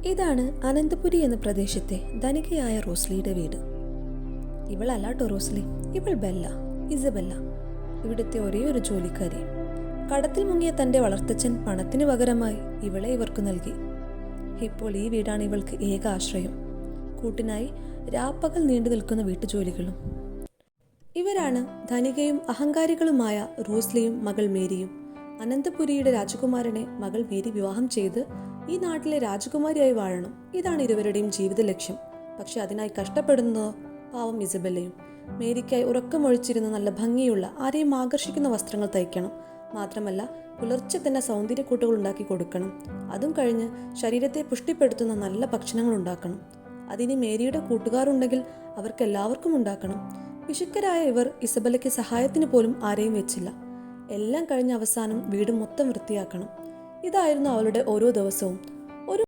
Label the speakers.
Speaker 1: ഇതാണ് അനന്തപുരി എന്ന പ്രദേശത്തെ ധനികയായ റോസ്ലിയുടെ വീട്. ഇവളല്ലാട്ടോ റോസ്ലി, ഇവൾ ബെല്ല, ഇസബെല്ല, ഇവിടുത്തെ ഒരേ ഒരു ജോലിക്കാരി. കടത്തിൽ മുങ്ങിയ തൻ്റെ വളർത്തച്ഛൻ പണത്തിന് പകരമായി ഇവളെ ഇവർക്ക് നൽകി. ഇപ്പോൾ ഈ വീടാണ് ഇവൾക്ക് ഏക ആശ്രയം. കൂട്ടിനായി രാപ്പകൽ നീണ്ടു നിൽക്കുന്ന വീട്ടുജോലികളും. ഇവരാണ് ധനികയും അഹങ്കാരികളുമായ റോസ്ലിയും മകൾ മേരിയും. അനന്തപുരിയുടെ രാജകുമാരനെ മകൾ മേരി വിവാഹം ചെയ്ത് ഈ നാട്ടിലെ രാജകുമാരിയായി വാഴണം. ഇതാണ് ഇരുവരുടെയും ജീവിത ലക്ഷ്യം. പക്ഷെ അതിനായി കഷ്ടപ്പെടുന്നതോ പാവം ഇസബെല്ലയും. മേരിക്കായി ഉറക്കമൊഴിച്ചിരുന്ന നല്ല ഭംഗിയുള്ള ആരെയും ആകർഷിക്കുന്ന വസ്ത്രങ്ങൾ തയ്ക്കണം. മാത്രമല്ല പുലർച്ചെ തന്നെ സൗന്ദര്യക്കൂട്ടുകൾ ഉണ്ടാക്കി കൊടുക്കണം. അതും കഴിഞ്ഞ് ശരീരത്തെ പുഷ്ടിപ്പെടുത്തുന്ന നല്ല ഭക്ഷണങ്ങൾ ഉണ്ടാക്കണം. അതിന് മേരിയുടെ കൂട്ടുകാരുണ്ടെങ്കിൽ അവർക്കെല്ലാവർക്കും ഉണ്ടാക്കണം. പിശുക്കരായ ഇവർ ഇസബെല്ലയ്ക്ക് സഹായത്തിന് പോലും ആരെയും വെച്ചില്ല. എല്ലാം കഴിഞ്ഞ അവസാനം വീട് മൊത്തം വൃത്തിയാക്കണം. ഇതായിരുന്നു അവളുടെ ഓരോ ദിവസവും.